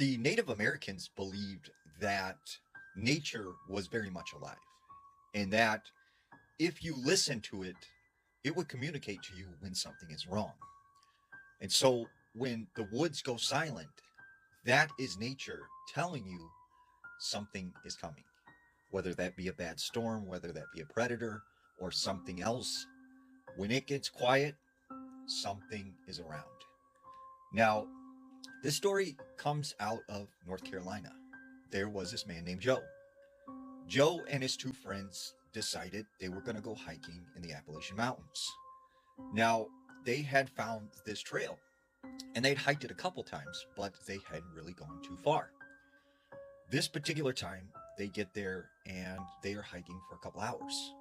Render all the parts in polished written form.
The Native Americans believed that nature was very much alive and that if you listen to it, it would communicate to you when something is wrong. And so when the woods go silent, that is nature telling you something is coming, whether that be a bad storm, whether that be a predator or something else. When it gets quiet, something is around. Now, this story comes out of North Carolina. There was this man named Joe. Joe and his two friends decided they were going to go hiking in the Appalachian Mountains. Now, they had found this trail and they'd hiked it a couple times, but they hadn't really gone too far. This particular time, they get there and they are hiking for a couple hours.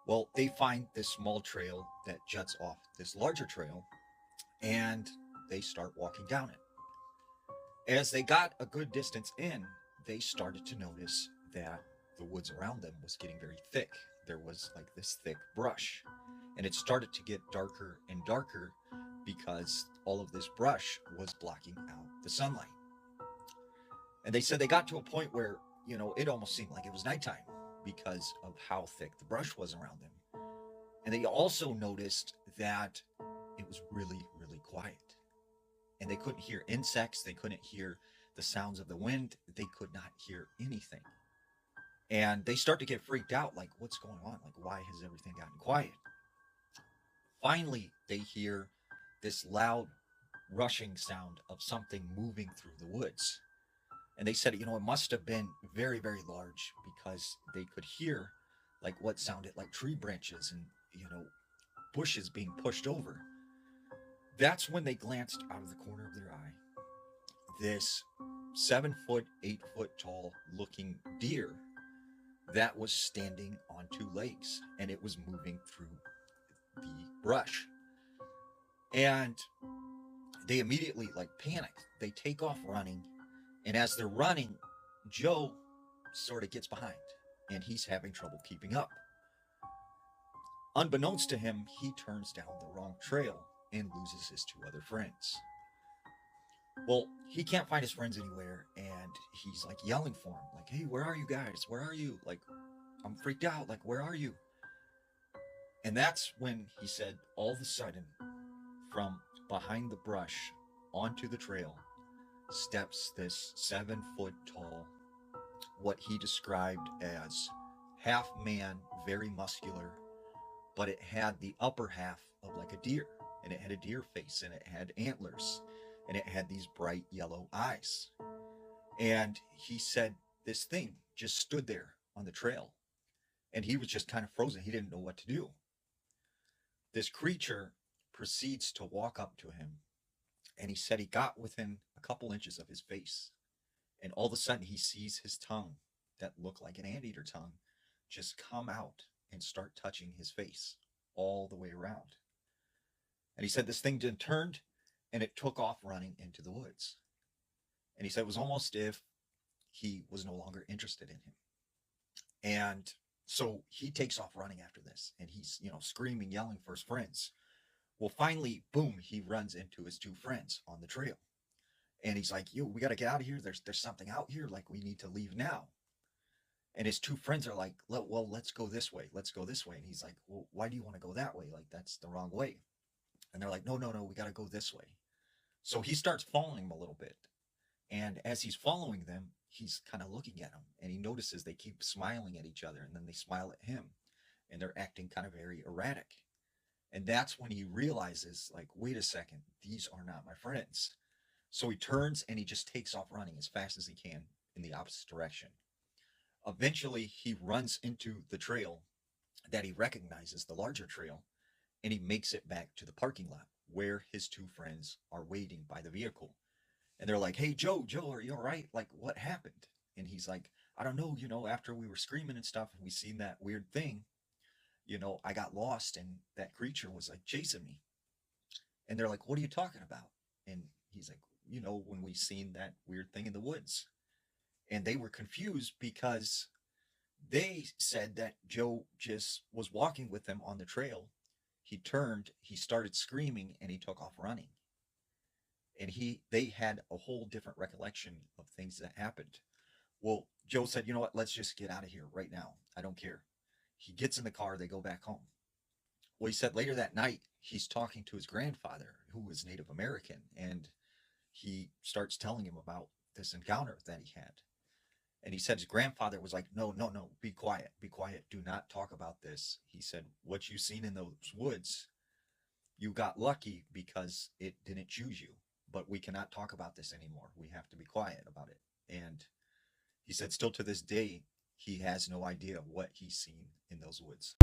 Well, they find this small trail that juts off this larger trail and they start walking down it. As they got a good distance in, they started to notice that the woods around them was getting very thick. There was like this thick brush, and it started to get darker and darker because all of this brush was blocking out the sunlight. And they said they got to a point where, it almost seemed like it was nighttime because of how thick the brush was around them. And they also noticed that it was really, really quiet. And they couldn't hear insects, they couldn't hear the sounds of the wind, they could not hear anything. And they start to get freaked out, like, what's going on? Like, why has everything gotten quiet? Finally, they hear this loud rushing sound of something moving through the woods. And they said, it must have been very, very large because they could hear like what sounded like tree branches and, bushes being pushed over. That's when they glanced out of the corner of their eye. This 7 foot, 8 foot tall looking deer that was standing on two legs and it was moving through the brush. And they immediately panicked. They take off running. And as they're running, Joe sort of gets behind and he's having trouble keeping up. Unbeknownst to him, he turns down the wrong trail and loses his two other friends. Well, he can't find his friends anywhere and he's yelling for them, like, hey, where are you guys? Where are you? Like, I'm freaked out. Like, where are you? And that's when he said, all of a sudden, from behind the brush onto the trail, steps this 7 foot tall, what he described as half man, very muscular, but it had the upper half of like a deer, and it had a deer face, and it had antlers, and it had these bright yellow eyes. And he said this thing just stood there on the trail, and he was just kind of frozen. He didn't know what to do. This creature proceeds to walk up to him, and he said he got within a couple inches of his face, and all of a sudden he sees his tongue that looked like an anteater tongue just come out and start touching his face all the way around. And he said this thing then turned and it took off running into the woods. And he said it was almost if he was no longer interested in him. And so he takes off running after this, and he's, screaming, yelling for his friends. Well, finally, boom, he runs into his two friends on the trail. And he's like, yo, we got to get out of here. There's something out here. Like, we need to leave now. And his two friends are like, well, let's go this way. Let's go this way. And he's like, well, why do you want to go that way? Like, that's the wrong way. And they're like, no, we got to go this way. So he starts following them a little bit. And as he's following them, he's kind of looking at them, and he notices they keep smiling at each other, and then they smile at him, and they're acting kind of very erratic. And that's when he realizes, like, wait a second, these are not my friends. So he turns and he just takes off running as fast as he can in the opposite direction. Eventually, he runs into the trail that he recognizes, the larger trail, and he makes it back to the parking lot where his two friends are waiting by the vehicle. And they're like, hey, Joe, are you all right? Like, what happened? And he's like, I don't know, after we were screaming and stuff and we seen that weird thing, I got lost and that creature was like chasing me. And they're like, what are you talking about? And he's like, when we seen that weird thing in the woods. And they were confused because they said that Joe just was walking with them on the trail. He turned, he started screaming, and he took off running. and they had a whole different recollection of things that happened. Well, Joe said, you know what, let's just get out of here right now. I don't care. He gets in the car, they go back home. Well, he said later that night, he's talking to his grandfather, who was Native American, and he starts telling him about this encounter that he had. And he said his grandfather was like, no, no, no, be quiet, do not talk about this. He said, what you seen in those woods, you got lucky because it didn't choose you, but we cannot talk about this anymore. We have to be quiet about it. And he said, still to this day, he has no idea what he's seen in those woods.